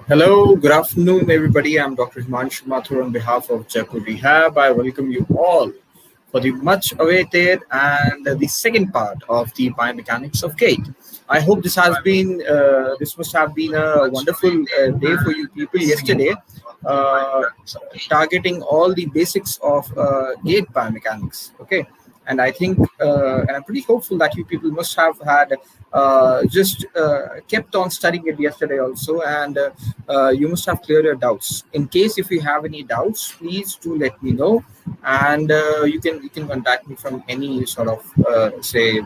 Hello, good afternoon, everybody. I'm Dr. Himanshu Mathur on behalf of Jaipur Rehab. I welcome you all for the much awaited and the second part of the biomechanics of Gait. I hope this must have been a wonderful day for you people yesterday, uh, targeting all the basics of Gait biomechanics. Okay. And I think, and I'm pretty hopeful that you people must have had just kept on studying it yesterday also, and you must have cleared your doubts. In case if you have any doubts, please do let me know, and you can contact me from any sort of say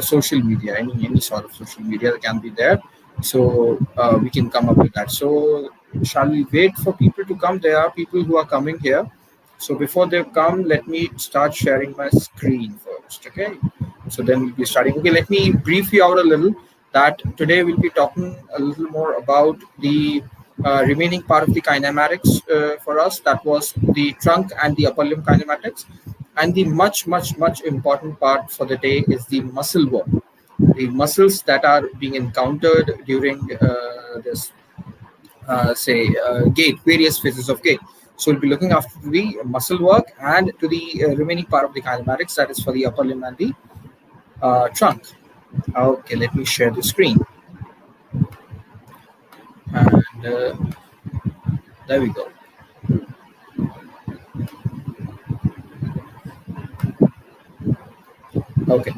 social media, any sort of social media that can be there. So we can come up with that. So shall we wait for people to come? There are people who are coming here. So before they come, let me start sharing my screen first. Okay. So then we'll be starting. Okay, let me brief you out a little that today we'll be talking a little more about the remaining part of the kinematics for us. That was the trunk and the upper limb kinematics. And the much important part for the day is the muscle work. The muscles that are being encountered during this, gait, various phases of gait. So we'll be looking after the muscle work and to the remaining part of the kinematics, that is for the upper limb and the trunk. Okay, let me share the screen. And there we go. Okay.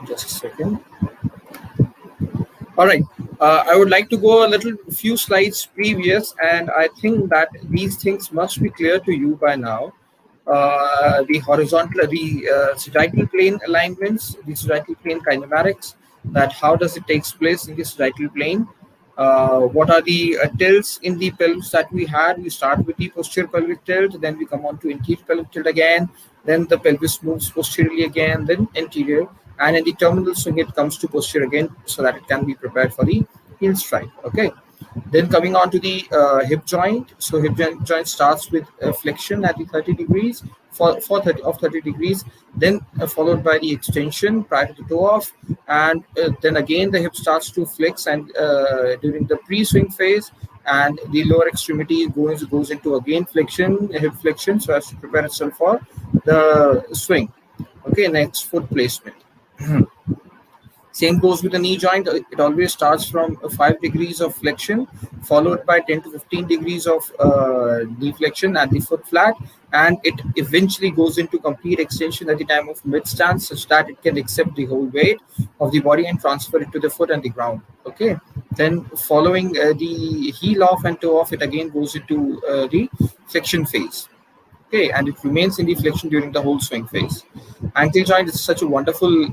Just a second. All right. I would like to go a few slides previous, and I think that these things must be clear to you by now. The sagittal plane alignments, the sagittal plane kinematics, that how does it takes place in the sagittal plane? What are the tilts in the pelvis that we had? We start with the posterior pelvic tilt, then we come on to anterior pelvic tilt again, then the pelvis moves posteriorly again, then anterior, and in the terminal swing it comes to posterior again so that it can be prepared for the heel strike. Okay. Then coming on to the hip joint. So joint starts with flexion at the 30 degrees for 30 degrees, then followed by the extension prior to the toe off, and then again the hip starts to flex and during the pre-swing phase, and the lower extremity goes into again flexion, hip flexion, so as to prepare itself for the swing. Okay, next foot placement. Same goes with the knee joint. It always starts from 5 degrees of flexion, followed by 10 to 15 degrees of knee flexion at the foot flat, and it eventually goes into complete extension at the time of mid stance, such that it can accept the whole weight of the body and transfer it to the foot and the ground. Okay. Then following the heel off and toe off, it again goes into the flexion phase. Okay, and it remains in the flexion during the whole swing phase. Ankle joint is such a wonderful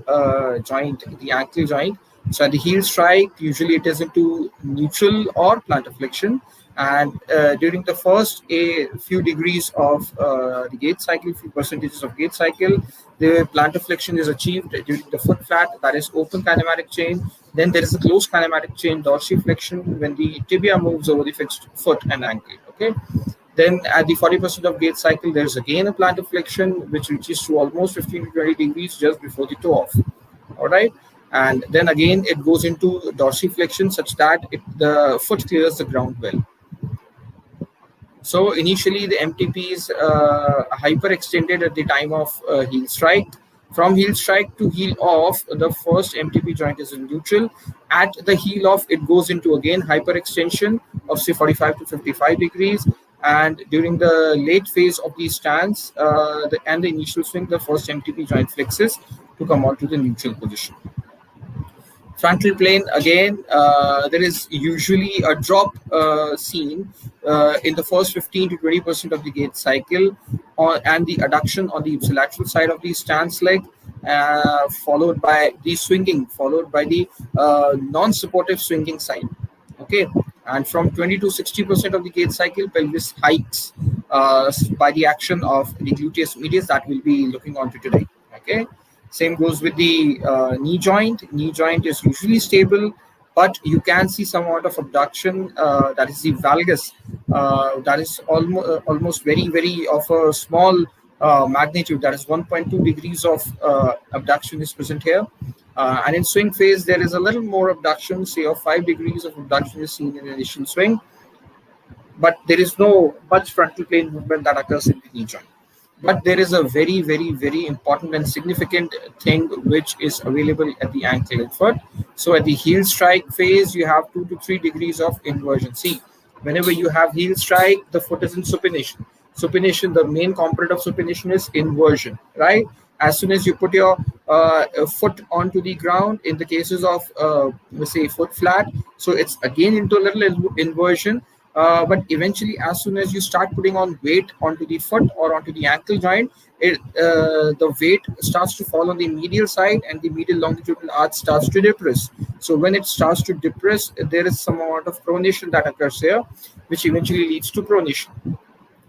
joint, the ankle joint. So at the heel strike, usually it is into neutral or plantar flexion. And during the first few degrees of the gait cycle, few percentages of gait cycle, the plantar flexion is achieved during the foot flat, that is open kinematic chain. Then there is a closed kinematic chain, dorsiflexion, when the tibia moves over the fixed foot and ankle. Okay. Then at the 40% of gait cycle, there's again a plantar flexion, which reaches to almost 15 to 20 degrees just before the toe off. All right. And then again, it goes into dorsiflexion such that the foot clears the ground well. So initially, the MTP is hyperextended at the time of heel strike. From heel strike to heel off, the first MTP joint is in neutral. At the heel off, it goes into again hyperextension of say 45 to 55 degrees. And during the late phase of the stance and the initial swing, the first MTP joint flexes to come out to the neutral position. Frontal plane, again, there is usually a drop seen in the first 15 to 20% of the gait cycle, and the adduction on the ipsilateral side of the stance leg, followed by the swinging, followed by the non-supportive swinging side. Okay, and from 20 to 60% of the gait cycle, pelvis hikes by the action of the gluteus medius that we'll be looking on to today. Okay. Same goes with the knee joint. Knee joint is usually stable, but you can see some amount of abduction. That is the valgus. That is almost very of a small magnitude, that is 1.2 degrees of abduction is present here. And in swing phase, there is a little more abduction, say of 5 degrees of abduction is seen in initial swing, but there is no much frontal plane movement that occurs in the knee joint. But there is a very, very, very important and significant thing which is available at the ankle and foot. So at the heel strike phase, you have 2 to 3 degrees of inversion. See, whenever you have heel strike, the foot is in supination. Supination, the main component of supination is inversion, right? As soon as you put your foot onto the ground, in the cases of, let's say, foot flat, so it's again into a little inversion. But eventually, as soon as you start putting on weight onto the foot or onto the ankle joint, the weight starts to fall on the medial side and the medial longitudinal arch starts to depress. So when it starts to depress, there is some amount of pronation that occurs here, which eventually leads to pronation.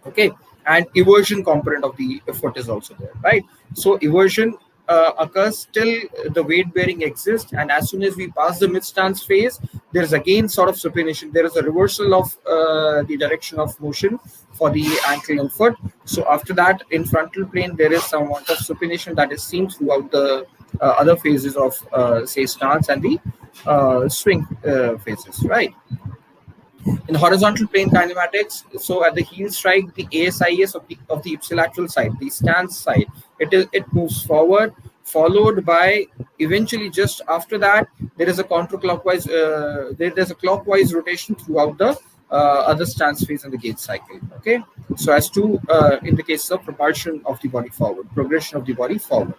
Okay, and eversion component of the foot is also there, right? So eversion occurs till the weight bearing exists, and as soon as we pass the mid stance phase, there is again sort of supination. There is a reversal of the direction of motion for the ankle and foot. So after that, in frontal plane, there is some amount of supination that is seen throughout the other phases of say stance and the swing phases, right? In horizontal plane kinematics, so at the heel strike, the ASIS of the ipsilateral side, the stance side, it moves forward, followed by eventually just after that there is a counterclockwise, there's a clockwise rotation throughout the other stance phase in the gait cycle. Okay, so as to in the case of propulsion of the body forward, progression of the body forward.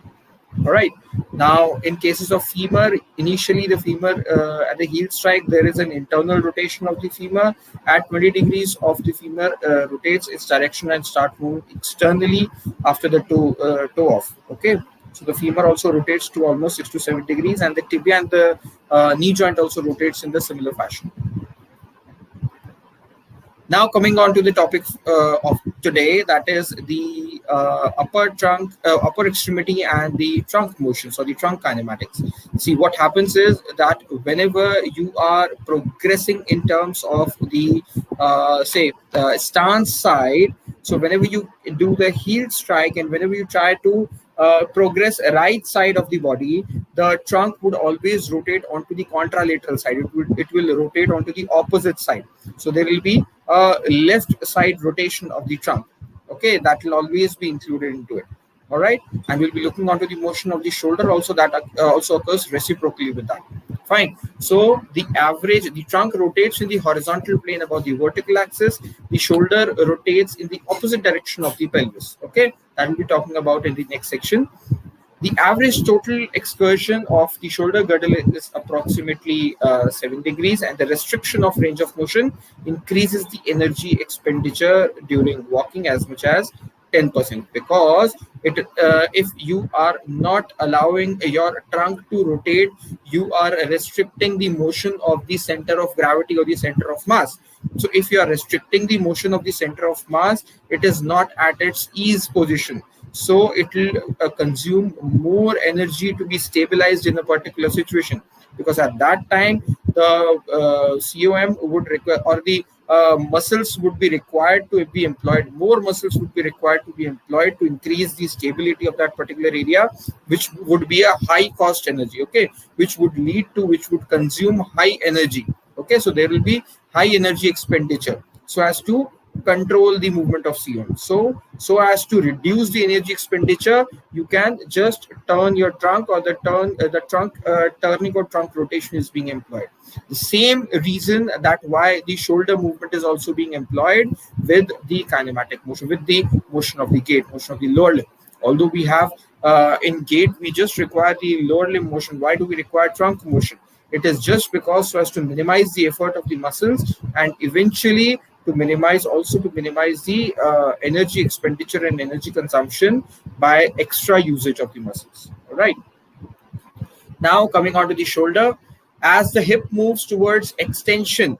All right. Now, in cases of femur, initially the femur at the heel strike, there is an internal rotation of the femur. At 20 degrees of the femur rotates its direction and start moving externally after the toe off. Okay. So the femur also rotates to almost 6 to 7 degrees, and the tibia and the knee joint also rotates in the similar fashion. Now coming on to the topic of today, that is the upper extremity and the trunk motions or the trunk kinematics. See, what happens is that whenever you are progressing in terms of the stance side, so whenever you do the heel strike and whenever you try to progress right side of the body, the trunk would always rotate onto the contralateral side. It will rotate onto the opposite side. So there will be a left side rotation of the trunk. Okay, that will always be included into it. All right, and we'll be looking onto the motion of the shoulder also, that also occurs reciprocally with that. Fine. So the trunk rotates in the horizontal plane above the vertical axis. The shoulder rotates in the opposite direction of the pelvis. Okay, that we'll be talking about in the next section. The average total excursion of the shoulder girdle is approximately 7 degrees, and the restriction of range of motion increases the energy expenditure during walking as much as 10%, because if you are not allowing your trunk to rotate, you are restricting the motion of the center of gravity or the center of mass. So if you are restricting the motion of the center of mass, it is not at its ease position. So it will consume more energy to be stabilized in a particular situation, because at that time the COM would require, or the muscles would be required to be employed. More muscles would be required to be employed to increase the stability of that particular area, which would be a high cost energy. Okay, which would consume high energy. Okay, so there will be high energy expenditure, so as to control the movement of COM. So as to reduce the energy expenditure, you can just turn your trunk, or the trunk turning or trunk rotation is being employed. The same reason that why the shoulder movement is also being employed with the kinematic motion, with the motion of the gait, motion of the lower limb. Although we have in gait, we just require the lower limb motion. Why do we require trunk motion? It is just because so as to minimize the effort of the muscles, and eventually to minimize the energy expenditure and energy consumption by extra usage of the muscles. All right. Now coming on to the shoulder, as the hip moves towards extension,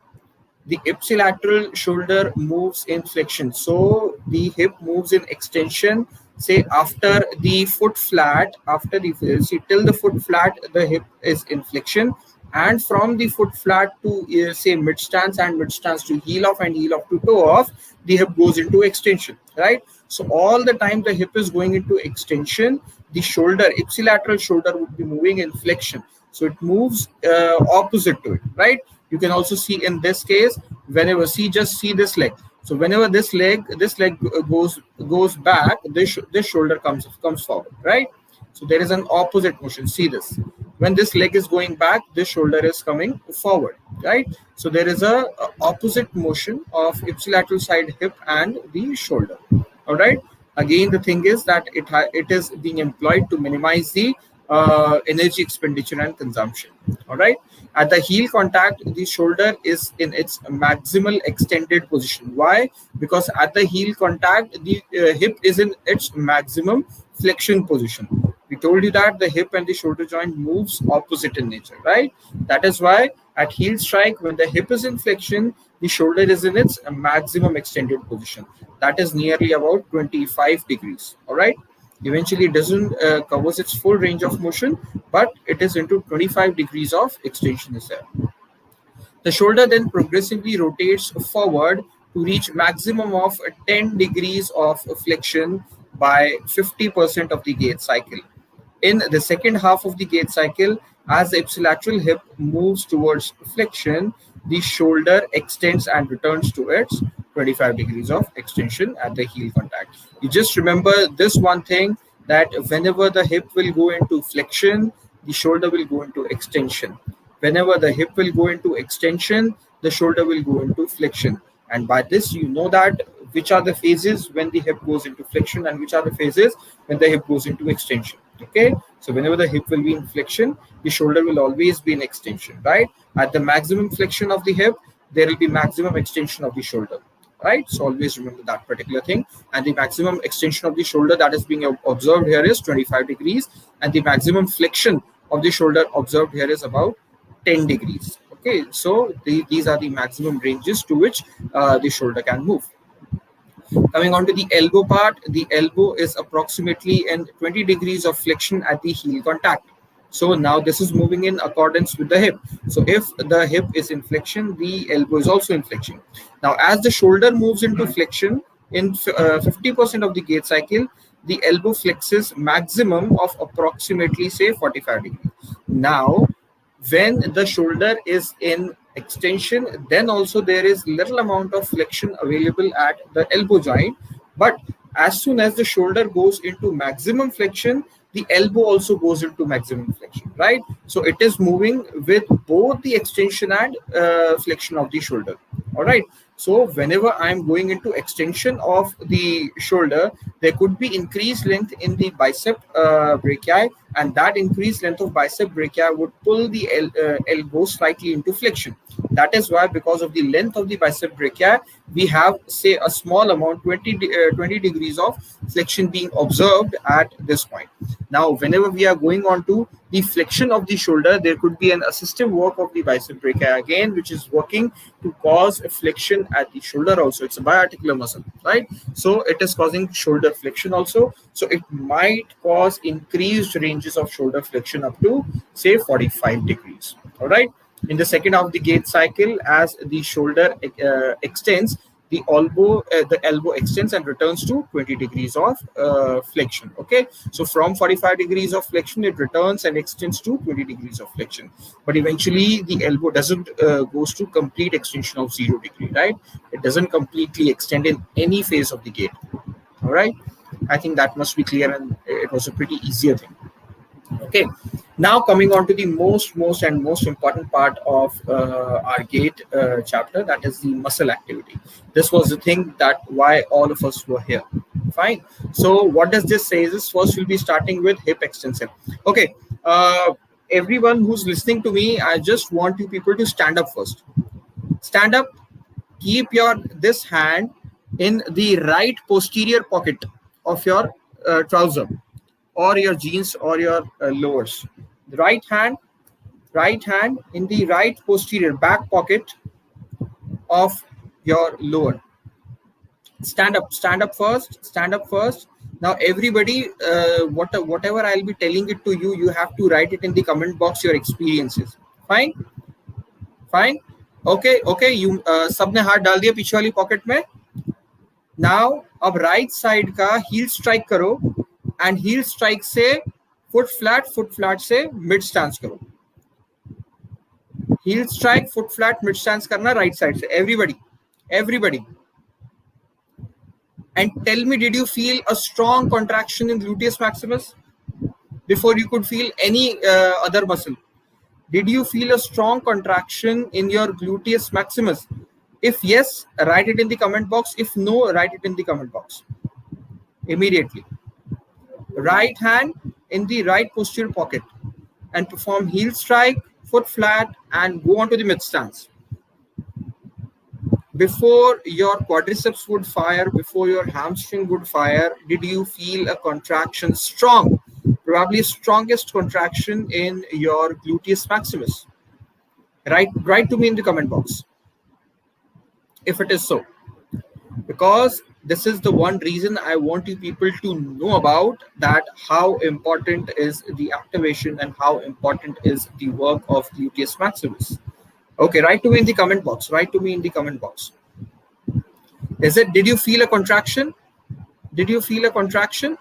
the ipsilateral shoulder moves in flexion. So the hip moves in extension. Say after the foot flat, till the foot flat, the hip is in flexion. and from the foot flat to say mid stance, and mid stance to heel off, and heel off to toe off, the hip goes into extension, right? So all the time the hip is going into extension, the shoulder, ipsilateral shoulder, would be moving in flexion. So it moves opposite to it, right? You can also see in this case, whenever, just see this leg. So whenever this leg goes back, this shoulder comes forward, right? So there is an opposite motion. See this. When this leg is going back, this shoulder is coming forward, right? So there is a opposite motion of ipsilateral side hip and the shoulder. All right. Again, the thing is that it is being employed to minimize the energy expenditure and consumption. All right. At the heel contact, the shoulder is in its maximal extended position. Why? Because at the heel contact, the hip is in its maximum flexion position. We told you that the hip and the shoulder joint moves opposite in nature, right? That is why at heel strike, when the hip is in flexion, the shoulder is in its maximum extended position. That is nearly about 25 degrees. All right. Eventually, it doesn't covers its full range of motion, but it is into 25 degrees of extension is there. The shoulder then progressively rotates forward to reach maximum of 10 degrees of flexion by 50% of the gait cycle. In the second half of the gait cycle, as the ipsilateral hip moves towards flexion, the shoulder extends and returns to its 25 degrees of extension at the heel contact. You just remember this one thing, that whenever the hip will go into flexion, the shoulder will go into extension. Whenever the hip will go into extension, the shoulder will go into flexion. And by this, you know that which are the phases when the hip goes into flexion and which are the phases when the hip goes into extension. Okay, so whenever the hip will be in flexion, the shoulder will always be in extension, right? At the maximum flexion of the hip, there will be maximum extension of the shoulder, right? So always remember that particular thing. And the maximum extension of the shoulder that is being observed here is 25 degrees, and the maximum flexion of the shoulder observed here is about 10 degrees. Okay, so these are the maximum ranges to which the shoulder can move. Coming on to the elbow part, the elbow is approximately in 20 degrees of flexion at the heel contact. So now this is moving in accordance with the hip. So if the hip is in flexion, the elbow is also in flexion. Now as the shoulder moves into flexion in 50% of the gait cycle, the elbow flexes maximum of approximately say 45 degrees. Now when the shoulder is in extension, then also there is little amount of flexion available at the elbow joint, but as soon as the shoulder goes into maximum flexion, the elbow also goes into maximum flexion, right? So it is moving with both the extension and flexion of the shoulder. All right. So whenever I'm going into extension of the shoulder, there could be increased length in the bicep brachii, and that increased length of bicep brachii would pull the elbow slightly into flexion. That is why, because of the length of the bicep brachii, we have say a small amount, 20 degrees of flexion being observed at this point. Now, whenever we are going on to the flexion of the shoulder, there could be an assistive work of the bicep brachii again, which is working to cause a flexion at the shoulder also. It's a biarticular muscle, right? So it is causing shoulder flexion also. So it might cause increased ranges of shoulder flexion up to say 45 degrees. All right. In the second half of the gait cycle, as the shoulder extends, the elbow extends and returns to 20 degrees of flexion. Okay, so from 45 degrees of flexion, it returns and extends to 20 degrees of flexion. But eventually, the elbow doesn't goes to complete extension of 0 degree, right? It doesn't completely extend in any phase of the gait. All right, I think that must be clear, and it was a pretty easier thing. Okay, now coming on to the most important part of our gait chapter, that is the muscle activity. This was the thing that why all of us were here. Fine. So what does this say? Is first we'll be starting with hip extension. Okay, everyone who's listening to me, I just want you people to stand up first. Stand up. Keep this hand in the right posterior pocket of your trouser, or your jeans, or your lowers. The right hand in the right posterior back pocket of your lower. Stand up first. Now everybody, whatever I'll be telling it to you, you have to write it in the comment box, your experiences. Fine okay okay you सबने हाथ डाल दिया पीछे वाली pocket में. Now अब right side का heal strike करो एंड हील स्ट्राइक से फुट फ्लैट से मिड स्टैंस करो. Heal strike foot flat mid stance करना राइट साइड से. Everybody and tell me, did you feel a strong contraction in gluteus maximus before you could feel any other muscle? Did you feel a strong contraction in your gluteus maximus? If yes, write it in the comment box. If no, write it in the comment box immediately. Right hand in the right posterior pocket and perform heel strike, foot flat, and go on to the mid stance. Before your quadriceps would fire, before your hamstring would fire, did you feel a contraction strong? Probably strongest contraction in your gluteus maximus. Write to me in the comment box if it is so, because this is the one reason I want you people to know about that, how important is the activation and how important is the work of gluteus maximus. Okay, write to me in the comment box. Is it, did you feel a contraction? Did you feel a contraction?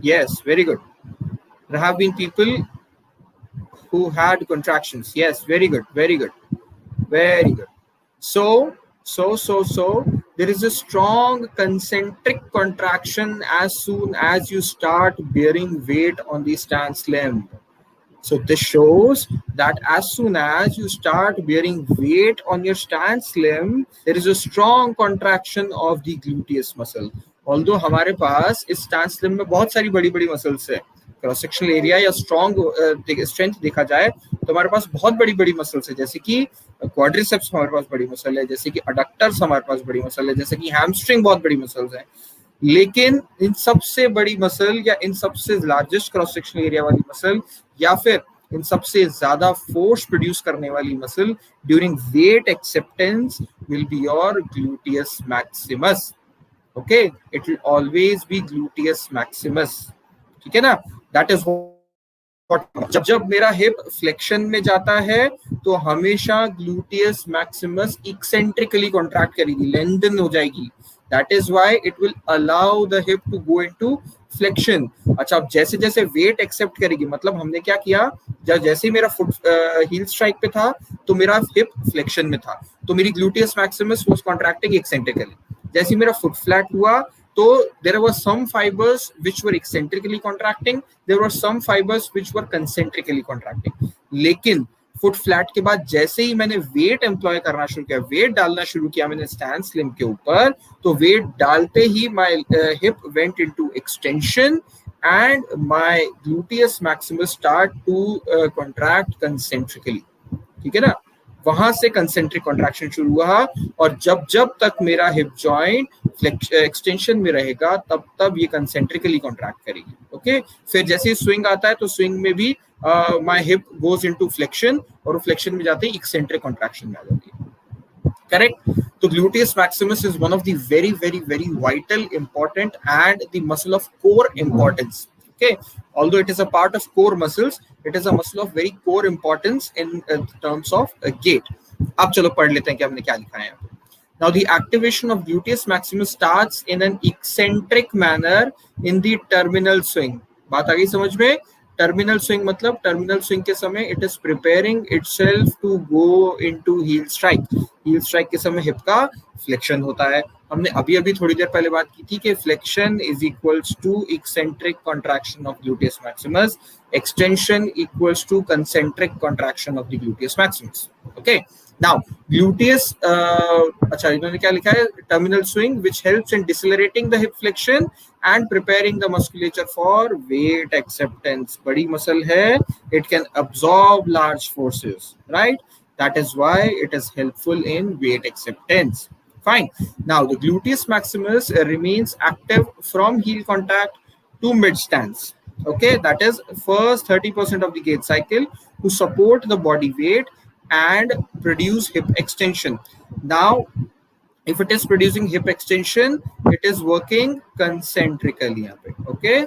Yes, very good. There have been people who had contractions. Yes, very good. So there is a strong concentric contraction as soon as you start bearing weight on the stance limb. So this shows that as soon as you start bearing weight on your stance limb, there is a strong contraction of the gluteus muscle. Although हमारे पास इस stance limb में बहुत सारी बड़ी muscles है, cross sectional area या strong strength देखा जाए तो हमारे पास बहुत बड़ी मसल्स है, जैसे कि क्वाड्रिसेप्स हमारे पास बड़ी मसल है, जैसे कि अडक्टर्स हमारे पास बड़ी मसल है, जैसे कि हैमस्ट्रिंग बहुत बड़ी मसल्स है. लेकिन इन सबसे बड़ी मसल या इन सबसे लार्जेस्ट क्रॉस सेक्शनल एरिया वाली मसल या फिर इन सबसे ज्यादा फोर्स प्रोड्यूस करने वाली muscle during weight acceptance will be your gluteus maximus. Okay, it will always be gluteus maximus. ठीक है ना. दैट इज जब मेरा हिप फ्लेक्शन में जाता है तो हमेशा ग्लूटियस मैक्सिमस एक्सेंट्रिकली कॉन्ट्रैक्ट करेगी, लेंथन हो जाएगी. That is why it will allow the hip to go into flexion. अच्छा, अब जैसे जैसे वेट एक्सेप्ट करेगी, मतलब हमने क्या किया, जब जैसे मेरा फुट हील स्ट्राइक पे था तो मेरा हिप फ्लेक्शन में था, तो मेरी ग्लूटियस मैक्सिमस वाज कॉन्ट्रैक्टिंग एक्सेंट्रिकली. जैसे मेरा फुट फ्लैट हुआ तो there were some fibers which were eccentrically contracting, there were some fibers which were concentrically contracting. लेकिन फुट फ्लैट के बाद जैसे ही मैंने वेट एम्प्लॉय करना शुरू किया, वेट डालना शुरू किया मैंने स्टैंस लिम्ब के ऊपर, तो वेट डालते ही my hip went into extension and my gluteus maximus start to contract concentrically. ठीक है ना. वहां से कंसेंट्रिक कॉन्ट्रैक्शन शुरू हुआ और जब तक मेरा हिप जॉइंट एक्सटेंशन में रहेगा तब तब ये कंसेंट्रिकली कॉन्ट्रैक्ट करेगी. ओके, फिर जैसे ही स्विंग आता है तो स्विंग में भी my hip goes into flexion और फ्लेक्शन में जाते ही एक्सेंट्रिक कॉन्ट्रैक्शन में आ जाती है. करेक्ट. तो gluteus Maximus is one of the very vital important and the muscle of core importance. Okay, although it is a part of core muscles, it is a muscle of very core importance in terms of gait. अब चलो पढ़ लेते हैं कि हमने क्या लिखा है. Now the activation of gluteus maximus starts in an eccentric manner in the terminal swing. बात आ गई समझ में. टर्मिनल स्विंग मतलब टर्मिनल स्विंग के समय it is preparing itself to go into heel strike. Heel strike के समय हिप का फ्लेक्शन होता है. हमने अभी थोड़ी देर पहले बात की थी कि flexion is equals to eccentric contraction of gluteus maximus, extension equals to concentric contraction of the gluteus maximus. Okay, now gluteus अच्छा इन्होंने क्या लिखा है, terminal swing which helps in decelerating the hip flexion and preparing the musculature for weight acceptance. बड़ी muscle है, it can absorb large forces, right? That is why it is helpful in weight acceptance. Fine. Now the gluteus maximus remains active from heel contact to mid stance. Okay, that is first 30% of the gait cycle to support the body weight and produce hip extension. Now if it is producing hip extension, it is working concentrically. Okay,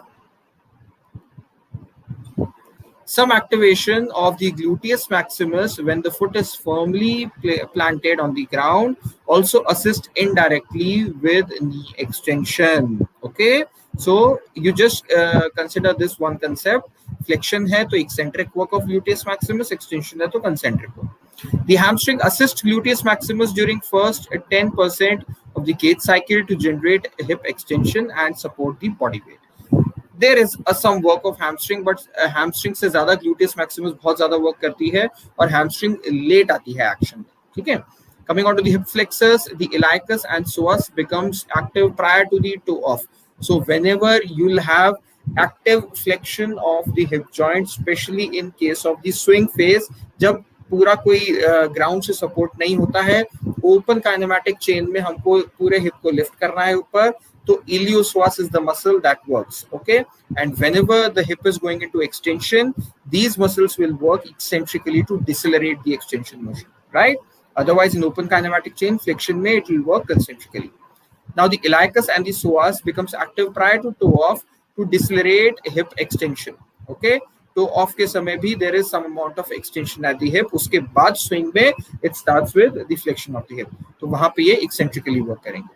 Some activation of the gluteus maximus when the foot is firmly planted on the ground also assist indirectly with knee extension. Okay, so you just consider this one concept. Flexion hai to eccentric work of gluteus maximus, extension hai to concentric work. The hamstring assists gluteus maximus during first 10% of the gait cycle to generate hip extension and support the body weight. There is some work of hamstring, but hamstring से ज़्यादा gluteus maximus बहुत ज़्यादा work करती है और hamstring late आती है action में. ठीक है. Coming on to the hip flexors, the iliacus and psoas becomes active prior to the toe off. So whenever you'll have active flexion of the hip joint, especially in case of the swing phase, जब पूरा कोई ground से support नहीं होता है, open kinematic chain में हमको पूरे हिप को लिफ्ट करना है ऊपर, तो iliopsoas is the muscle that works. Okay, and whenever the hip is going into extension, these muscles will work eccentrically to decelerate the extension motion, right? Otherwise, in open kinematic chain flexion may it will work concentrically. Now the iliacus and the psoas becomes active prior to toe off to decelerate hip extension. Okay, toe off के समय भी there is some amount of extension at the hip. उसके बाद swing में it starts with the flexion of the hip. तो वहाँ पे ये eccentrically work करेंगे.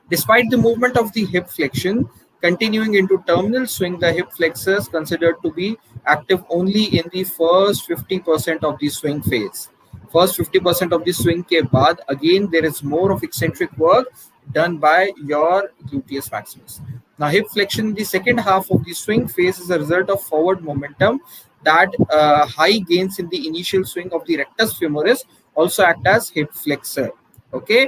Despite the movement of the hip flexion, continuing into terminal swing, the hip flexors considered to be active only in the first 50% of the swing phase. First 50% of the swing ke baad, again there is more of eccentric work done by your gluteus maximus. Now hip flexion in the second half of the swing phase is a result of forward momentum that high gains in the initial swing of the rectus femoris also act as hip flexor. Okay.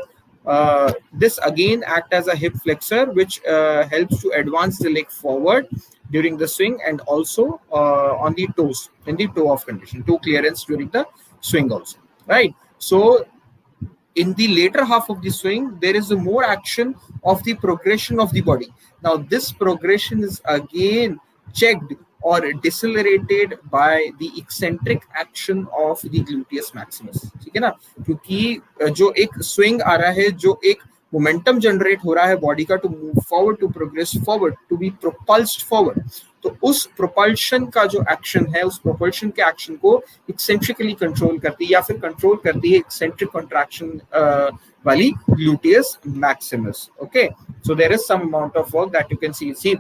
This again act as a hip flexor which helps to advance the leg forward during the swing and also on the toes in the toe off condition, toe clearance during the swing also, right? So in the later half of the swing there is a more action of the progression of the body. Now this progression is again checked or decelerated by the eccentric action of the gluteus maximus. ठीक है ना, क्योंकि जो एक swing आ रहा है, जो एक momentum generate हो रहा है body का to move forward, to progress forward, to be propulsed forward, तो उस propulsion का जो action है, उस propulsion के action को eccentrically control करती है या फिर control करती है eccentric contraction वाली gluteus maximus. Okay, so there is some amount of work that you can see.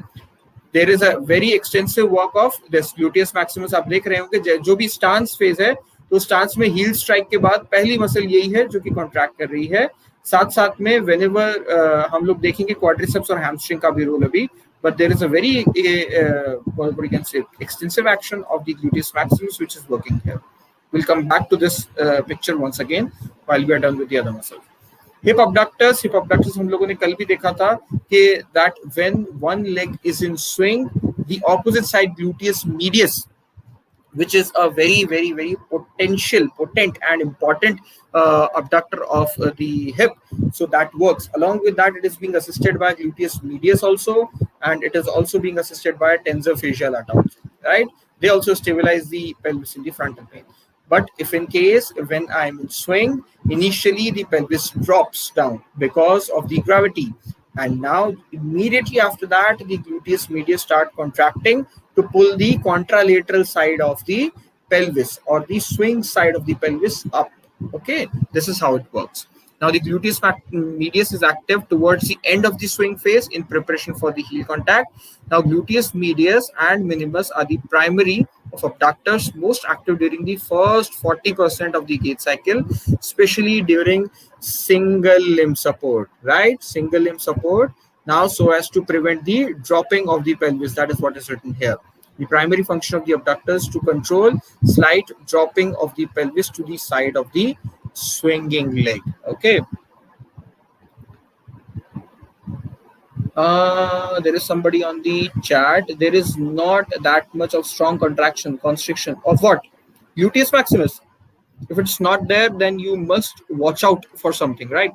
There is a very extensive work of this gluteus maximus. आप देख रहे होंगे जो भी stance phase है, तो stance में heel strike के बाद पहली मसल यही है जो कि contract कर रही है. साथ साथ में whenever हम लोग देखेंगे quadriceps और hamstring का भी role अभी, but there is a very what you can say extensive action of the gluteus maximus which is working here. We'll come back to this picture once again while we are done with the other muscles. Hip abductors हम लोगों ने कल भी देखा था कि that when one leg is in swing, the opposite side gluteus medius, which is a very potent and important abductor of the hip, so that works. Along with that, it is being assisted by gluteus medius also, and it is also being assisted by tensor fascia lata also, right? They also stabilize the pelvis in the frontal plane. But if in case when I'm in swing, initially the pelvis drops down because of the gravity, and now immediately after that the gluteus medius start contracting to pull the contralateral side of the pelvis or the swing side of the pelvis up. Okay, this is how it works. Now the gluteus medius is active towards the end of the swing phase in preparation for the heel contact. Now gluteus medius and minimus are the primary of abductors most active during the first 40% of the gait cycle, especially during single limb support, right? Single limb support. Now so as to prevent the dropping of the pelvis, that is what is written here. The primary function of the abductors to control slight dropping of the pelvis to the side of the swinging leg. Okay. There is somebody on the chat. There is not that much of strong constriction of what? Gluteus maximus. If it's not there, then you must watch out for something, right?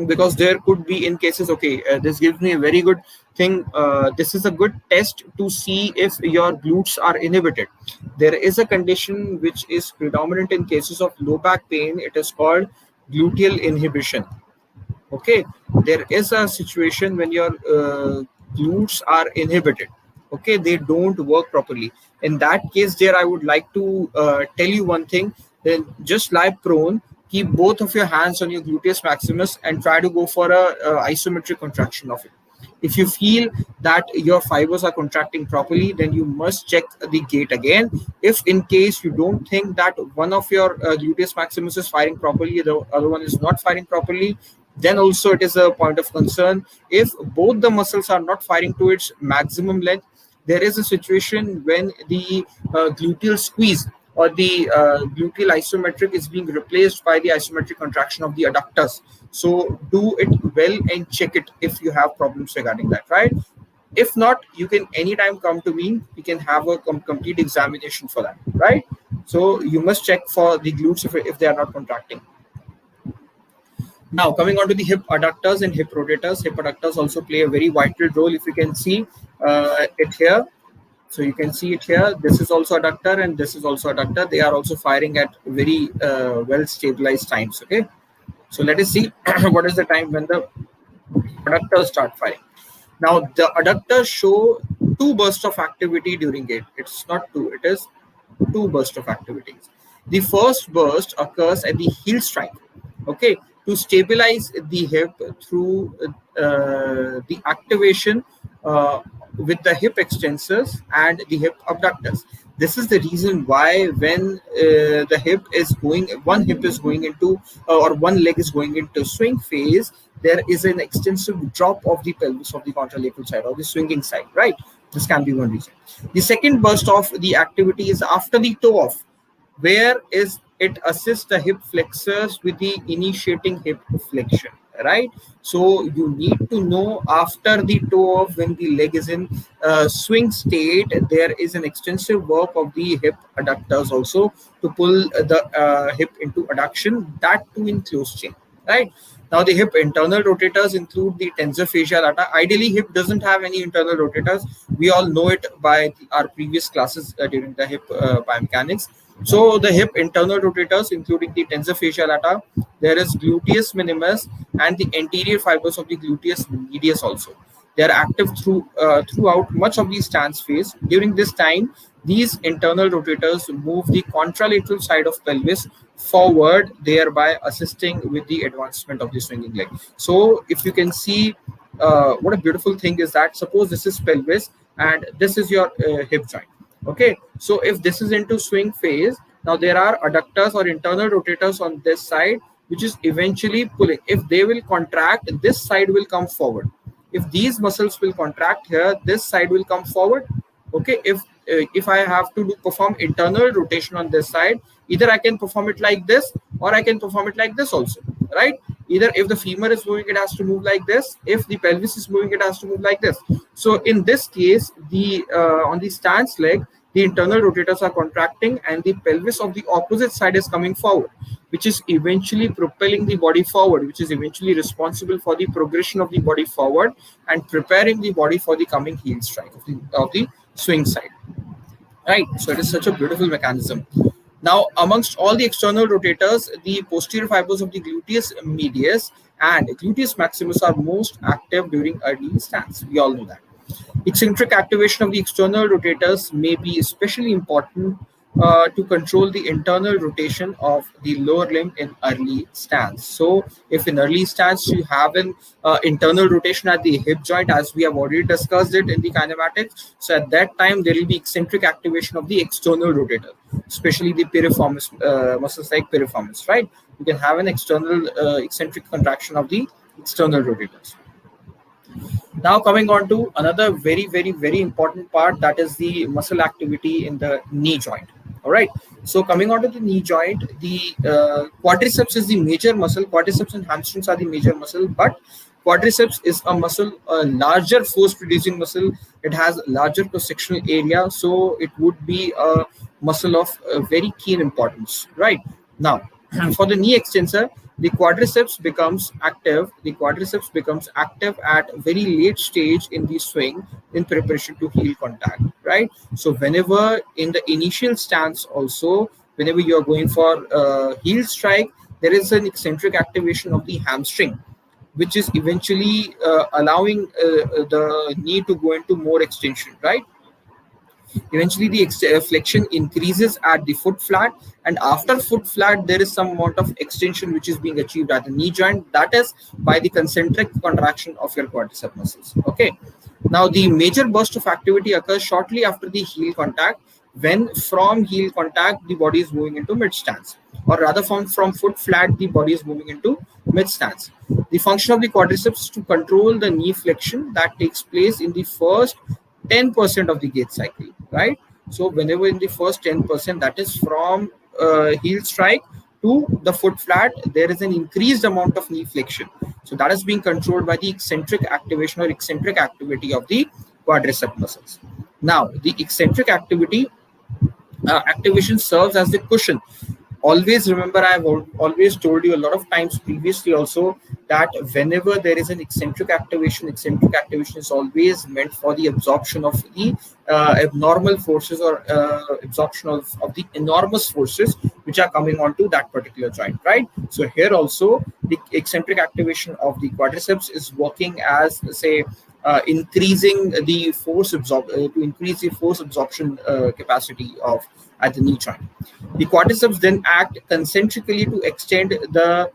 Because there could be in cases, okay, this gives me a very good thing. This is a good test to see if your glutes are inhibited. There is a condition which is predominant in cases of low back pain. It is called gluteal inhibition. Okay, there is a situation when your glutes are inhibited. Okay, they don't work properly. In that case, there I would like to tell you one thing. Then just lie prone, keep both of your hands on your gluteus maximus, and try to go for a isometric contraction of it. If you feel that your fibers are contracting properly, then you must check the gait again. If in case you don't think that one of your gluteus maximus is firing properly, the other one is not firing properly, then also it is a point of concern. If both the muscles are not firing to its maximum length, there is a situation when the gluteal squeeze or the gluteal isometric is being replaced by the isometric contraction of the adductors. So do it well and check it if you have problems regarding that, right? If not, you can anytime come to me. We can have a complete examination for that, right? So you must check for the glutes if they are not contracting. Now, coming on to the hip adductors and hip rotators. Hip adductors also play a very vital role. If you can see it here, so you can see it here. This is also adductor and this is also adductor. They are also firing at very well stabilized times. Okay, so let us see what is the time when the adductors start firing. Now, the adductors show two bursts of activity during it. It's not two, it is two bursts of activities. The first burst occurs at the heel strike, okay, to stabilize the hip through the activation with the hip extensors and the hip abductors. This is the reason why when the hip is going, one hip is going into or one leg is going into swing phase, there is an extensive drop of the pelvis of the contralateral side or the swinging side, right? This can be one reason. The second burst of the activity is after the toe off, where is it assists the hip flexors with the initiating hip flexion, right? So you need to know after the toe off, when the leg is in swing state, there is an extensive work of the hip adductors also to pull the hip into adduction, that too in close chain, right? Now, the hip internal rotators include the tensor fascia lata. Ideally, hip doesn't have any internal rotators. We all know it by our previous classes during the hip biomechanics. So, the hip internal rotators, including the tensor fascia lata, there is gluteus minimus and the anterior fibers of the gluteus medius also. They are active throughout much of the stance phase. During this time, these internal rotators move the contralateral side of pelvis forward, thereby assisting with the advancement of the swinging leg. So if you can see, what a beautiful thing is that, suppose this is pelvis and this is your hip joint. Okay, so if this is into swing phase, now there are adductors or internal rotators on this side, which is eventually pulling. If they will contract, this side will come forward. If these muscles will contract here, this side will come forward. Okay, if I have to perform internal rotation on this side, either I can perform it like this or I can perform it like this also, right? Either if the femur is moving, it has to move like this. If the pelvis is moving, it has to move like this. So in this case, the on the stance leg, the internal rotators are contracting and the pelvis of the opposite side is coming forward, which is eventually propelling the body forward, which is eventually responsible for the progression of the body forward and preparing the body for the coming heel strike of the swing side, right? So it is such a beautiful mechanism. Now, amongst all the external rotators, the posterior fibers of the gluteus medius and gluteus maximus are most active during early stance. We all know that. Eccentric activation of the external rotators may be especially important to control the internal rotation of the lower limb in early stance. So, if in early stance you have an internal rotation at the hip joint, as we have already discussed it in the kinematics, so at that time there will be eccentric activation of the external rotator, especially the piriformis muscles like piriformis, right? You can have an external eccentric contraction of the external rotators. Now coming on to another very important part, that is the muscle activity in the knee joint. All right. So coming on to the knee joint, the quadriceps is the major muscle. Quadriceps and hamstrings are the major muscle, but quadriceps is a muscle, a larger force producing muscle. It has larger cross-sectional area, so it would be a muscle of very keen importance, right? Now, for the knee extensor, the quadriceps becomes active. The quadriceps becomes active at very late stage in the swing in preparation to heel contact, right? So whenever in the initial stance also, whenever you are going for heel strike, there is an eccentric activation of the hamstring, which is eventually allowing the knee to go into more extension, right? Eventually, the flexion increases at the foot flat, and after foot flat, there is some amount of extension which is being achieved at the knee joint. That is by the concentric contraction of your quadricep muscles. Okay. Now, the major burst of activity occurs shortly after the heel contact, when from heel contact the body is moving into mid stance, or rather from foot flat the body is moving into mid stance. The function of the quadriceps is to control the knee flexion that takes place in the first 10% of the gait cycle, right? So whenever in the first 10%, that is from heel strike to the foot flat, there is an increased amount of knee flexion. So that is being controlled by the eccentric activation or eccentric activity of the quadricep muscles. Now, the eccentric activation serves as the cushion. Always remember, I've always told you a lot of times previously also, that whenever there is an eccentric activation is always meant for the absorption of the abnormal forces, or absorption of the enormous forces which are coming onto that particular joint, right? So here also the eccentric activation of the quadriceps is working as, say, increasing the force to increase the force absorption capacity of at the knee joint. The quadriceps then act concentrically to extend the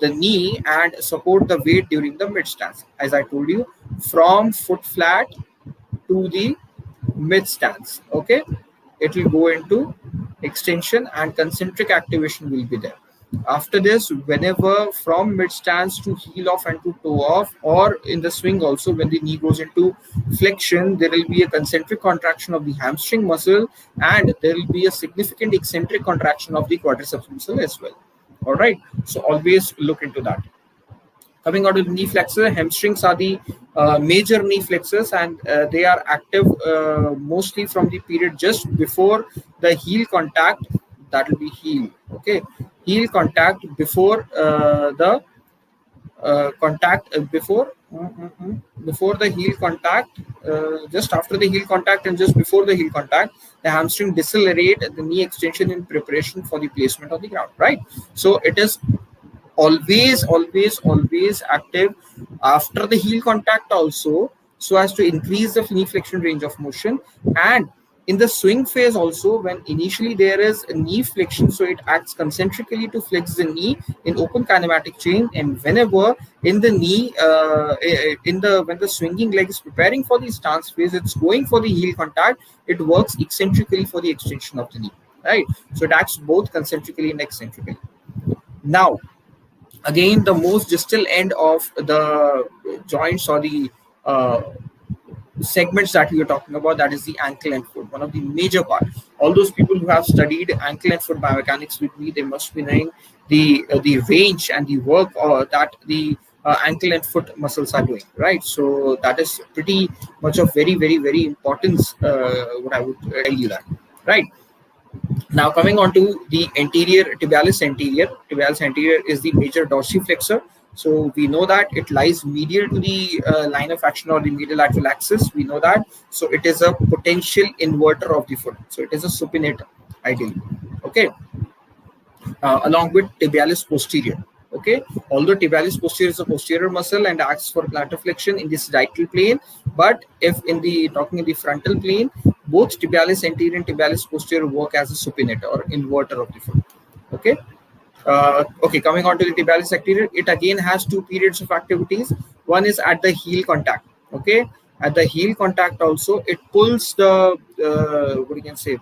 knee and support the weight during the mid stance. As I told you, from foot flat to the mid stance, okay, it will go into extension and concentric activation will be there. After this, whenever from mid stance to heel off and to toe off, or in the swing also, when the knee goes into flexion, there will be a concentric contraction of the hamstring muscle, and there will be a significant eccentric contraction of the quadriceps muscle as well. All right, so always look into that. Coming out of the knee flexor, hamstrings are the major knee flexors, and they are active mostly from the period just before the heel contact. That will be heel. Okay, heel contact before the contact before the heel contact, just after the heel contact and just before the heel contact, the hamstring decelerate the knee extension in preparation for the placement on the ground, right? So it is always active after the heel contact also, so as to increase the knee flexion range of motion, and in the swing phase also, when initially there is a knee flexion, so it acts concentrically to flex the knee in open kinematic chain, and whenever in the knee when the swinging leg is preparing for the stance phase, it's going for the heel contact, it works eccentrically for the extension of the knee, right? So it acts both concentrically and eccentrically. Now, again, the most distal end of the joints, or the segments that we are talking about, that is the ankle and foot, one of the major part. All those people who have studied ankle and foot biomechanics with me, they must be knowing the range and the work that the ankle and foot muscles are doing, right? So that is pretty much of very importance, what I would tell you that, right? Now, coming on to the anterior, tibialis anterior. Tibialis anterior is the major dorsiflexor. So we know that it lies medial to the line of action, or the medial lateral axis. We know that. So it is a potential inverter of the foot. So it is a supinator, ideally. Okay. Along with tibialis posterior. Okay. Although tibialis posterior is a posterior muscle and acts for plantar flexion in the sagittal plane, but if talking in the frontal plane, both tibialis anterior and tibialis posterior work as a supinator or inverter of the foot. Okay. Okay, coming on to the tibialis anterior, it again has two periods of activities. One is at the heel contact. Okay, at the heel contact also, it pulls the what you can say,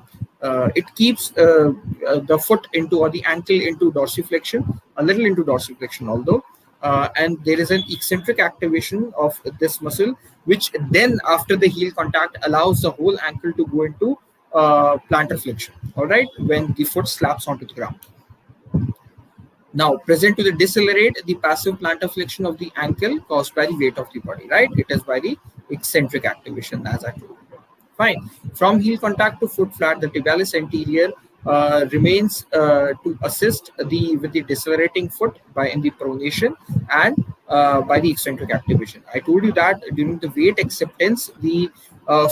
it keeps the foot into, or the ankle into dorsiflexion, a little into dorsiflexion, although, and there is an eccentric activation of this muscle, which then after the heel contact allows the whole ankle to go into plantar flexion. All right, when the foot slaps onto the ground. Now, present to the decelerate the passive plantar flexion of the ankle caused by the weight of the body, right? It is by the eccentric activation, as I told you. Fine. From heel contact to foot flat, the tibialis anterior remains to assist with the decelerating foot in the pronation and by the eccentric activation. I told you that during the weight acceptance, the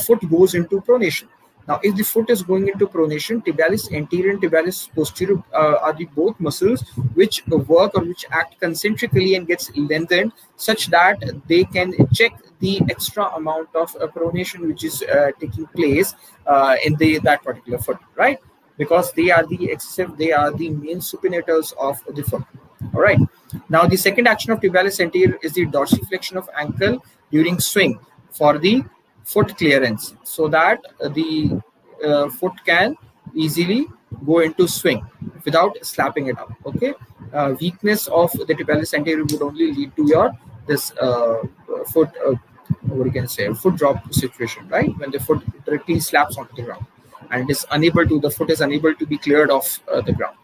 foot goes into pronation. Now, if the foot is going into pronation, tibialis anterior and tibialis posterior are the both muscles which work or which act concentrically and gets lengthened such that they can check the extra amount of pronation which is taking place in that particular foot, right? Because they are the main supinators of the foot. All right. Now the second action of tibialis anterior is the dorsiflexion of ankle during swing for the foot clearance, so that the foot can easily go into swing without slapping it up. Okay. Weakness of the tibialis anterior would only lead to your this foot what you can say, foot drop situation, right? When the foot directly slaps onto the ground and the foot is unable to be cleared off the ground.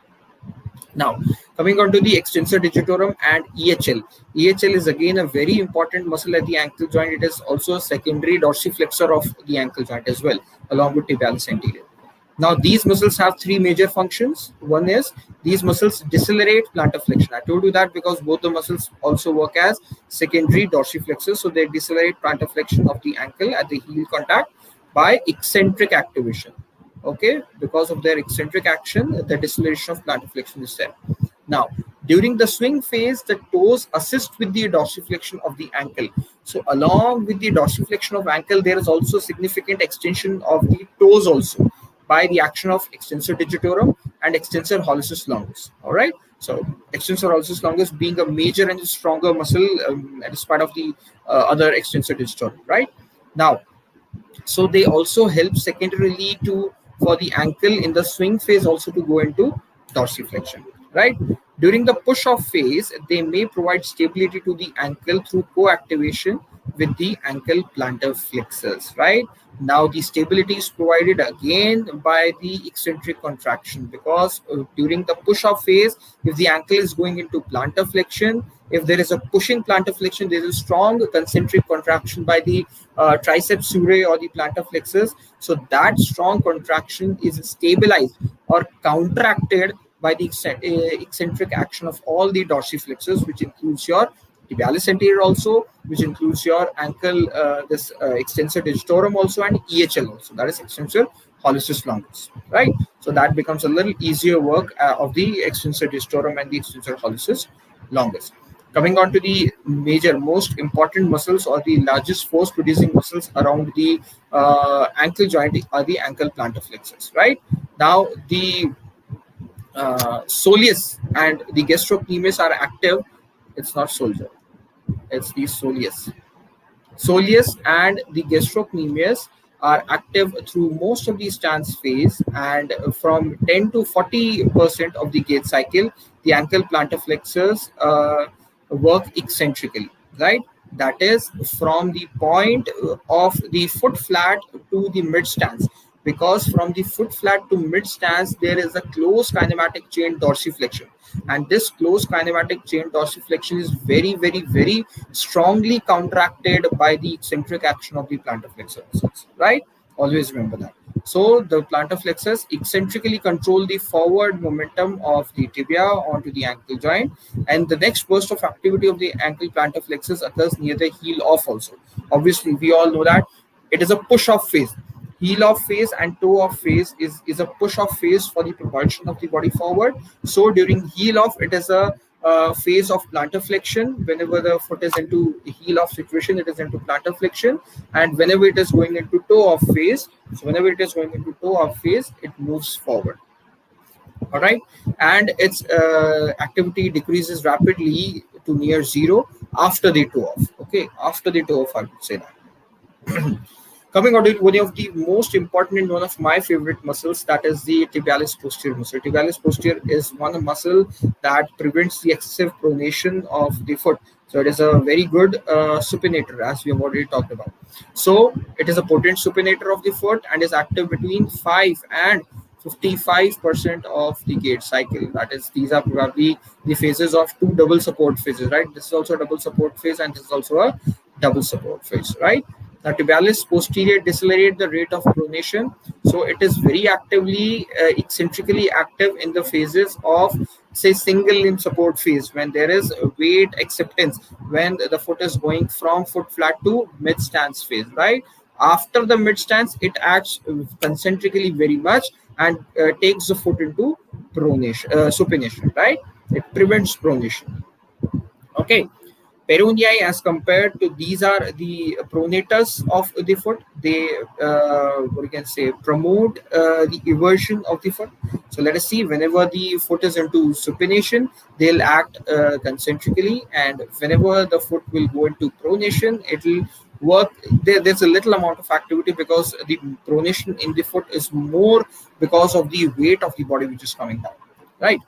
Now, coming on to the extensor digitorum and EHL. EHL is again a very important muscle at the ankle joint. It is also a secondary dorsiflexor of the ankle joint as well, along with tibialis anterior. Now, these muscles have three major functions. One is these muscles decelerate plantar flexion. I told you that because both the muscles also work as secondary dorsiflexors. So they decelerate plantar flexion of the ankle at the heel contact by eccentric activation. Okay, because of their eccentric action, the deceleration of plantar flexion is there. Now, during the swing phase, the toes assist with the dorsiflexion of the ankle. So along with the dorsiflexion of ankle, there is also significant extension of the toes also by the action of extensor digitorum and extensor hallucis longus. All right. So extensor hallucis longus being a major and stronger muscle as part of the other extensor digitorum, right? Now, so they also help secondarily for the ankle in the swing phase also to go into dorsiflexion, right? During the push-off phase, they may provide stability to the ankle through co-activation with the ankle plantar flexors, right? Now the stability is provided again by the eccentric contraction, because during the push-off phase, if the ankle is going into plantar flexion, if there is a pushing plantar flexion, there is a strong concentric contraction by the triceps surae or the plantar flexors. So that strong contraction is stabilized or counteracted by the eccentric action of all the dorsiflexors, which includes your tibialis anterior also, which includes your ankle, extensor digitorum also, and EHL also, that is extensor hallucis longus, right? So that becomes a little easier work of the extensor digitorum and the extensor hallucis longus. Coming on to the most important muscles or the largest force producing muscles around the ankle joint are the ankle plantar flexors, right? Now the soleus and the gastrocnemius are active. It's not soldier, it's the soleus. Soleus and the gastrocnemius are active through most of the stance phase, and from 10 to 40% of the gait cycle, the ankle plantar flexors work eccentrically, right? That is from the point of the foot flat to the mid stance, because from the foot flat to mid stance there is a close kinematic chain dorsiflexion, and this close kinematic chain dorsiflexion is very, very, very strongly contracted by the eccentric action of the plantar flexor muscles, right? Always remember that. So the plantar flexors eccentrically control the forward momentum of the tibia onto the ankle joint, and the next burst of activity of the ankle plantar flexors occurs near the heel off also. Obviously, we all know that it is a push-off phase. Heel off phase and toe off phase is a push off phase for the propulsion of the body forward. So during heel off, it is a phase of plantar flexion. Whenever the foot is into heel off situation, it is into plantar flexion, and whenever it is going into toe off phase, it moves forward. All right, and its activity decreases rapidly to near zero after the toe off. Okay, after the toe off, I would say that. Coming on to one of the most important and one of my favorite muscles, that is the tibialis posterior muscle. Tibialis posterior is one muscle that prevents the excessive pronation of the foot. So it is a very good supinator, as we have already talked about. So it is a potent supinator of the foot and is active between 5 and 55% of the gait cycle. That is, these are probably the phases of two double support phases, right? This is also a double support phase, and this is also a double support phase, right? Now, tibialis posterior decelerate the rate of pronation, so it is very actively eccentrically active in the phases of, say, single limb support phase, when there is weight acceptance, when the foot is going from foot flat to mid stance phase, right? After the mid stance, it acts concentrically very much and takes the foot into pronation, supination, right? It prevents pronation. Okay. Peroneae, as compared to, these are the pronators of the foot. They, what you can say, promote the eversion of the foot. So let us see, whenever the foot is into supination, they'll act concentrically, and whenever the foot will go into pronation, it will work. There's a little amount of activity, because the pronation in the foot is more because of the weight of the body which is coming down, right?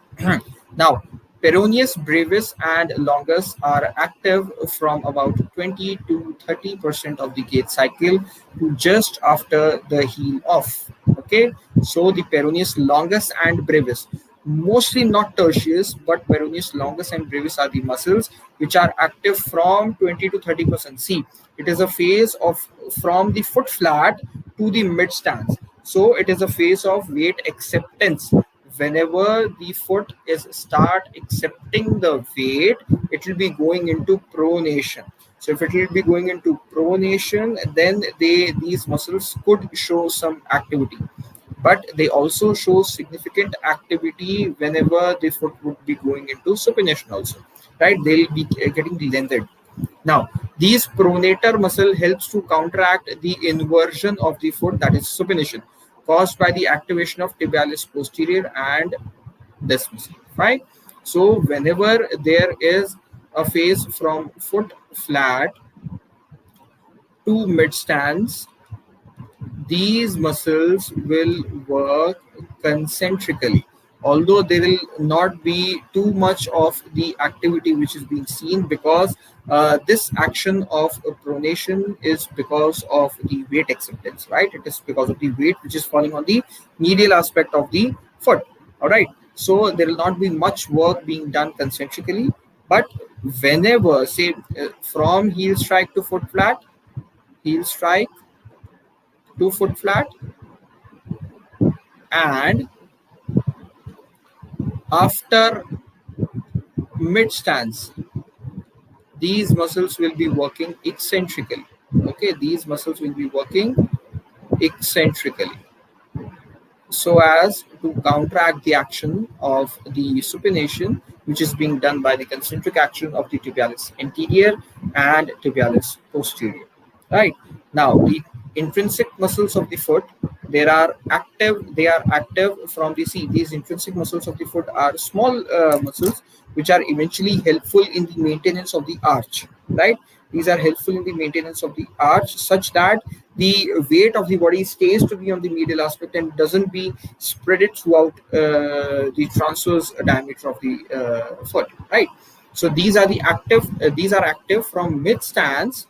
Now, peroneus brevis and longus are active from about 20 to 30% of the gait cycle to just after the heel off. Okay, so the peroneus longus and brevis, mostly not tertius, but peroneus longus and brevis are the muscles which are active from 20 to 30%. See, it is a phase of from the foot flat to the mid stance. So it is a phase of weight acceptance. Whenever the foot is start accepting the weight, it will be going into pronation. So if it will be going into pronation, then these muscles could show some activity, but they also show significant activity whenever the foot would be going into supination also, right? They'll be getting lengthened. Now, these pronator muscle helps to counteract the inversion of the foot, that is supination, caused by the activation of tibialis posterior and this muscle, right? So whenever there is a phase from foot flat to mid stance, these muscles will work concentrically, although there will not be too much of the activity which is being seen, because this action of pronation is because of the weight acceptance, right? It is because of the weight which is falling on the medial aspect of the foot. All right, so there will not be much work being done concentrically, but whenever, say, from heel strike to foot flat, heel strike to foot flat, and after mid stance, these muscles will be working eccentrically. Okay, these muscles will be working eccentrically, so as to counteract the action of the supination, which is being done by the concentric action of the tibialis anterior and tibialis posterior. Right, now, the intrinsic muscles of the foot, they are active from the sea. These intrinsic muscles of the foot are small muscles which are eventually helpful in the maintenance of the arch, right? These are helpful in the maintenance of the arch, such that the weight of the body stays to be on the medial aspect and doesn't be spread it throughout the transverse diameter of the foot, right? So these are the active. These are active from mid stance,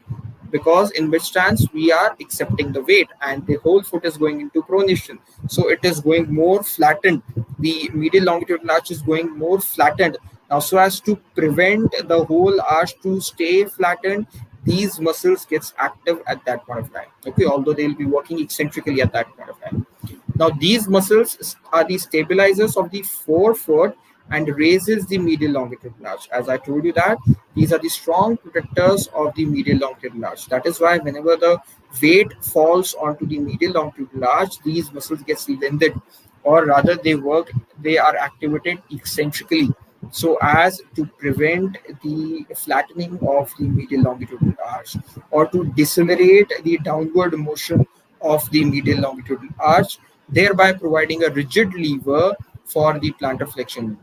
because in mid stance we are accepting the weight and the whole foot is going into pronation, so it is going more flattened. The medial longitudinal arch is going more flattened. Now, so as to prevent the whole arch to stay flattened, these muscles gets active at that point of time. Okay, although they will be working eccentrically at that point of time. Now, these muscles are the stabilizers of the forefoot and raises the medial longitudinal arch. As I told you that these are the strong protectors of the medial longitudinal arch. That is why whenever the weight falls onto the medial longitudinal arch, these muscles get lengthened, or rather they are activated eccentrically, so as to prevent the flattening of the medial longitudinal arch, or to decelerate the downward motion of the medial longitudinal arch, thereby providing a rigid lever for the plantar flexion.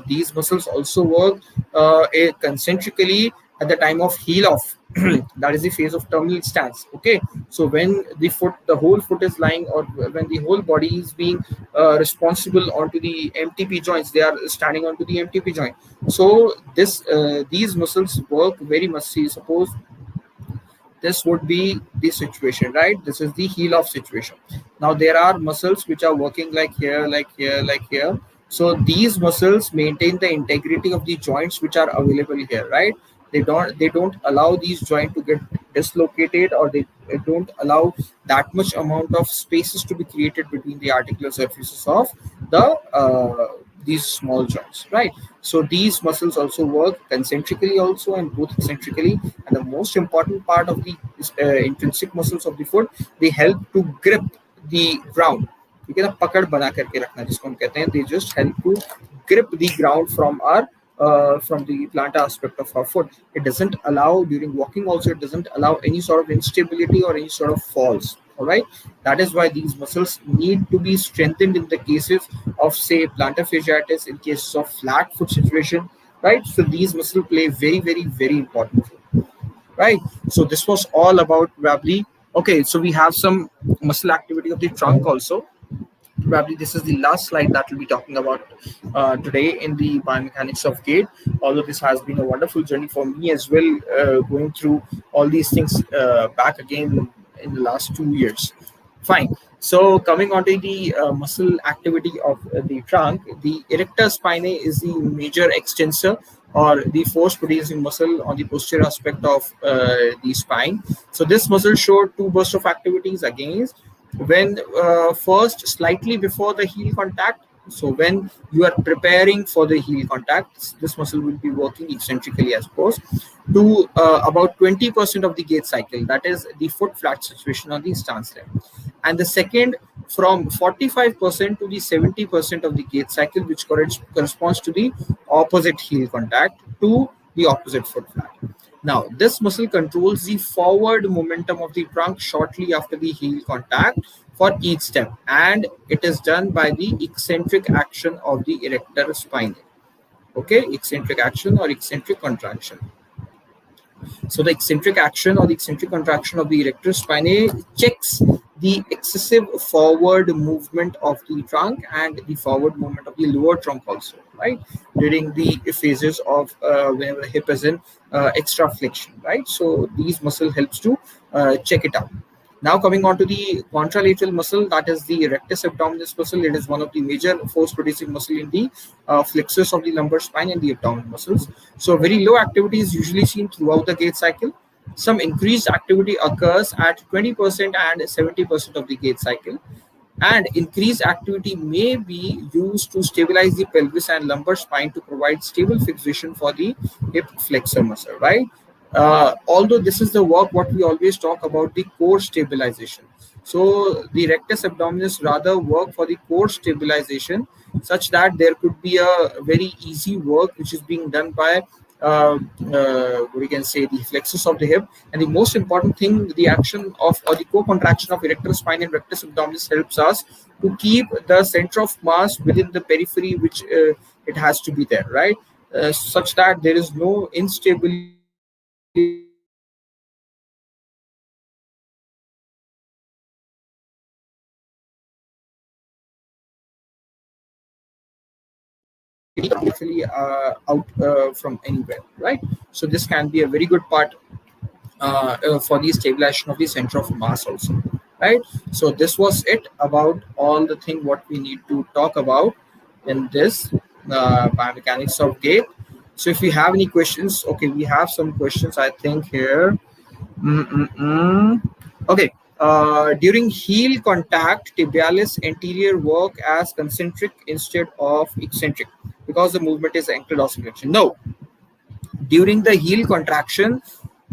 These muscles also work concentrically at the time of heel off. That is the phase of terminal stance. Okay, so when the whole foot is lying, or when the whole body is being responsible onto the MTP joints, they are standing onto the MTP joint. So these muscles work very much. See, suppose this would be the situation, right? This is the heel off situation. Now there are muscles which are working like here, like here, like here. So these muscles maintain the integrity of the joints which are available here, right? They don't allow these joints to get dislocated, or they don't allow that much amount of spaces to be created between the articular surfaces of the these small joints, right? So these muscles also work concentrically also, and both eccentrically. And the most important part of the intrinsic muscles of the foot, they help to grip the ground. ठीक है ना, पकड़ बना करके रखना जिसको हम कहते हैं. They just help to grip the ground from our from the plantar aspect of our foot. It doesn't allow during walking also, it doesn't allow any sort of instability or any sort of falls. All right, that is why these muscles need to be strengthened in the cases of, say, plantar fasciitis, in cases of flat foot situation, right? So these muscles play very, very, very important role, right? So this was all about probably. Okay, so we have some muscle activity of the trunk also. Probably this is the last slide that we'll be talking about today in the biomechanics of gait. Although this has been a wonderful journey for me as well, going through all these things back again in the last 2 years. Fine. So coming on to the muscle activity of the trunk, the erector spinae is the major extensor or the force producing muscle on the posterior aspect of the spine. So this muscle showed two bursts of activities again when first slightly before the heel contact. So when you are preparing for the heel contact, this muscle will be working eccentrically as opposed to about 20% of the gait cycle, that is the foot flat situation on the stance leg. And the second, from 45% to the 70% of the gait cycle, which corresponds to the opposite heel contact to the opposite foot flat. Now, this muscle controls the forward momentum of the trunk shortly after the heel contact for each step, and it is done by the eccentric action of the erector spine. Okay, eccentric action or eccentric contraction. So the eccentric action or the eccentric contraction of the erector spinae checks the excessive forward movement of the trunk and the forward movement of the lower trunk also, right? During the phases of whenever the hip is in extra flexion, right? So these muscle helps to check it out. Now coming on to the contralateral muscle, that is the rectus abdominis muscle. It is one of the major force-producing muscle in the flexus of the lumbar spine and the abdominal muscles. So very low activity is usually seen throughout the gait cycle. Some increased activity occurs at 20% and 70% of the gait cycle. And increased activity may be used to stabilize the pelvis and lumbar spine to provide stable fixation for the hip flexor muscle, right? Although this is the work what we always talk about, the core stabilization. So the rectus abdominis rather work for the core stabilization, such that there could be a very easy work which is being done by we can say the flexus of the hip. And the most important thing, the action of or the co-contraction of erector spine and rectus abdominis helps us to keep the center of mass within the periphery, which it has to be there, right? Such that there is no instability actually out from anywhere, right? So this can be a very good part for the stabilization of the center of mass also, right? So this was it about all the thing what we need to talk about in this biomechanics of gait. So if you have any questions, okay, we have some questions I think here. Okay. During heel contact, tibialis anterior work as concentric instead of eccentric because the movement is ankle dorsiflexion. No, during the heel contraction,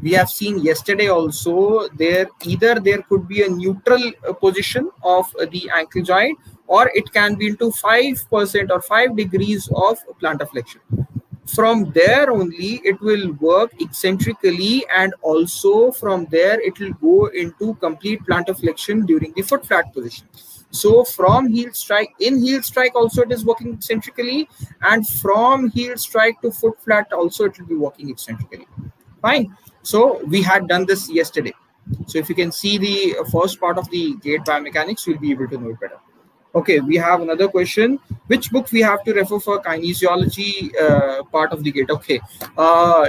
we have seen yesterday also, there either there could be a neutral position of the ankle joint, or it can be into 5% or 5 degrees of plantar flexion. From there only it will work eccentrically, and also from there it will go into complete plantar flexion during the foot flat position. So from heel strike, in heel strike also it is working eccentrically, and from heel strike to foot flat also it will be working eccentrically. Fine. So we had done this yesterday. So if you can see the first part of the gait biomechanics, you'll be able to know it better. Okay, we have another question. Which book we have to refer for kinesiology part of the gait? Okay,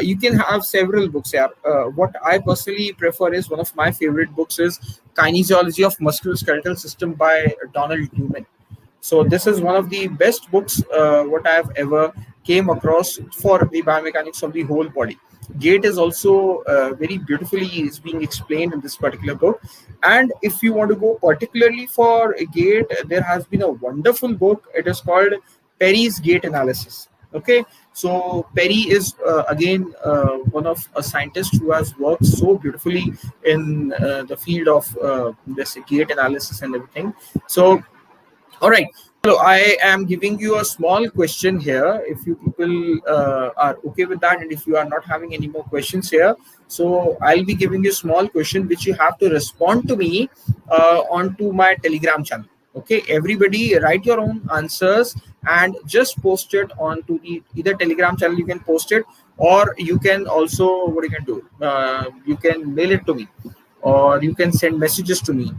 you can have several books here. What I personally prefer is, one of my favorite books is Kinesiology of Musculoskeletal System by Donald Newman. So this is one of the best books what I have ever came across for the biomechanics of the whole body. Gait is also very beautifully is being explained in this particular book. And if you want to go particularly for gait, there has been a wonderful book. It is called Perry's Gait Analysis. Okay, so Perry is again one of a scientist who has worked so beautifully in the field of this gait analysis and everything. So all right. So I am giving you a small question here. If you people are okay with that, and if you are not having any more questions here, so I'll be giving you a small question which you have to respond to me onto my Telegram channel. Okay, everybody write your own answers and just post it onto the either Telegram channel. You can post it, or you can also what you can do. You can mail it to me, or you can send messages to me.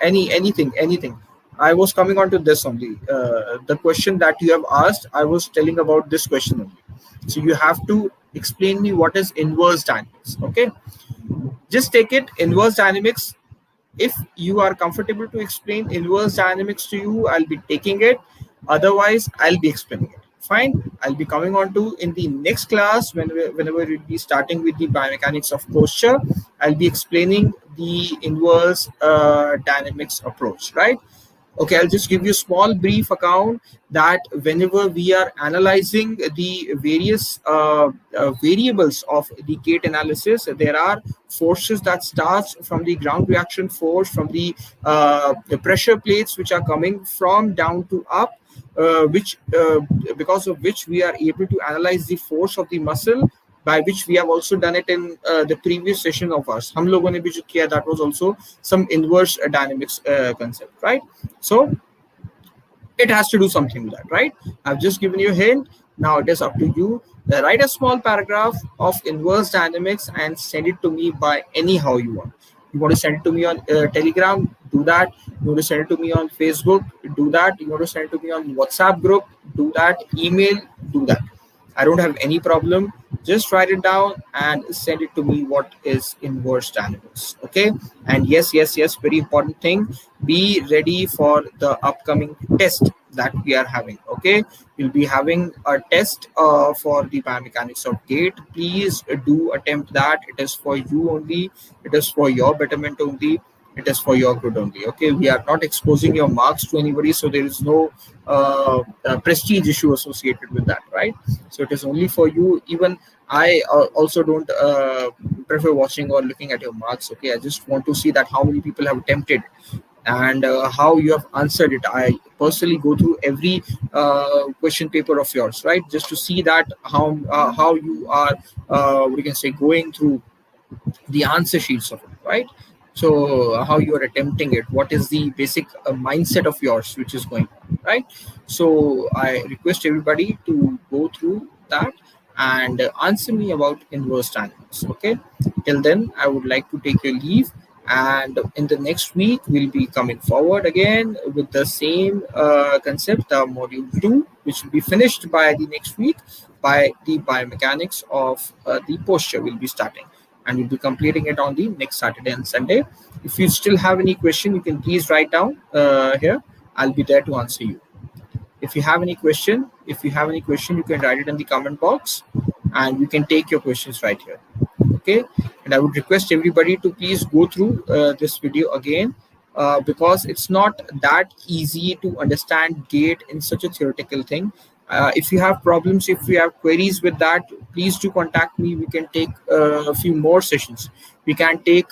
Anything. I was coming on to this only. The question that you have asked, I was telling about this question only. So you have to explain me what is inverse dynamics. Okay, just take it. Inverse dynamics. If you are comfortable to explain inverse dynamics to you, I'll be taking it. Otherwise, I'll be explaining it. Fine. I'll be coming on to in the next class whenever we'll be starting with the biomechanics of posture. I'll be explaining the inverse dynamics approach. Right. Okay, I'll just give you a small brief account that whenever we are analyzing the various variables of the gait analysis, there are forces that starts from the ground reaction force, from the pressure plates which are coming from down to up, which because of which we are able to analyze the force of the muscle, by which we have also done it in the previous session of ours. हम लोगों ने भी जो किया, that was also some inverse dynamics concept, right? So it has to do something with that, right? I've just given you a hint. Now it is up to you. Write a small paragraph of inverse dynamics and send it to me by anyhow you want. You want to send it to me on Telegram, do that. You want to send it to me on Facebook, do that. You want to send it to me on WhatsApp group, do that. Email, do that. I don't have any problem. Just write it down and send it to me. What is inverse dynamics? Okay. And yes, very important thing. Be ready for the upcoming test that we are having. Okay. We'll be having a test for the biomechanics of gait. Please do attempt that. It is for you only. It is for your betterment only. It is for your good only. Okay, we are not exposing your marks to anybody, so there is no prestige issue associated with that, right? So it is only for you. Even I also don't prefer watching or looking at your marks. Okay, I just want to see that how many people have attempted and how you have answered it. I personally go through every question paper of yours, right, just to see that how you are we can say going through the answer sheets of it, right? So how you are attempting it, what is the basic mindset of yours which is going on, right? So I request everybody to go through that and answer me about inverse dynamics. Okay, till then I would like to take your leave, and in the next week we'll be coming forward again with the same concept, module 2, which will be finished by the next week. By the biomechanics of the posture will be starting, and we'll be completing it on the next Saturday and Sunday. If you still have any question, you can please write down here. I'll be there to answer you. If you have any question, you can write it in the comment box, and we can take your questions right here. Okay, and I would request everybody to please go through this video again, because it's not that easy to understand gait in such a theoretical thing. If you have problems, if you have queries with that, please do contact me. We can take a few more sessions. We can take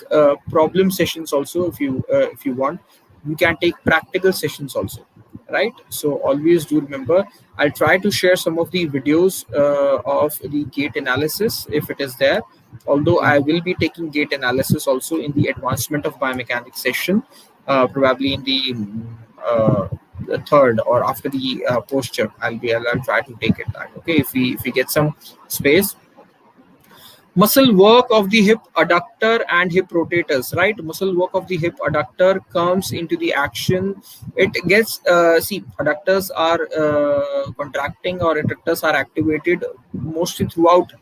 problem sessions also if you want. We can take practical sessions also, right? So always do remember, I'll try to share some of the videos of the gait analysis if it is there. Although I will be taking gait analysis also in the advancement of biomechanics session, probably in the third or after the posture. I'll try to take it that. Okay, if we get some space. Muscle work of the hip adductor and hip rotators, right? Muscle work of the hip adductor comes into the action. It gets see, adductors are contracting, or adductors are activated mostly throughout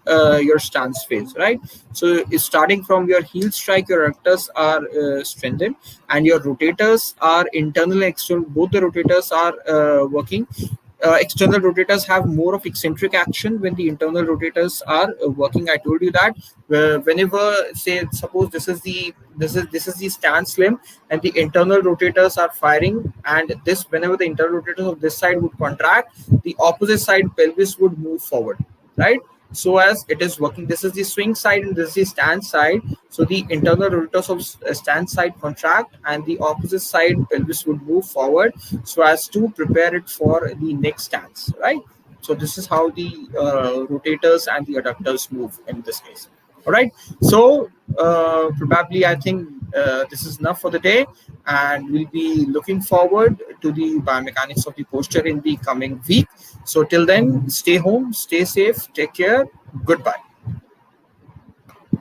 your stance phase, right? So it's starting from your heel strike, your adductors are strengthened, and your rotators are internal and external. Both the rotators are working. External rotators have more of eccentric action when the internal rotators are working. I told you that whenever, say, suppose this is the stance limb, and the internal rotators are firing, and this whenever the internal rotators of this side would contract, the opposite side pelvis would move forward, right? so as it is working. This is the swing side and this is the stance side. So the internal rotors of stance side contract and the opposite side pelvis would move forward so as to prepare it for the next stance, right? So this is how the rotators and the adductors move in this case. All right. So probably I think this is enough for the day, and we'll be looking forward to the biomechanics of the posture in the coming week. So till then, stay home, stay safe, take care. Goodbye.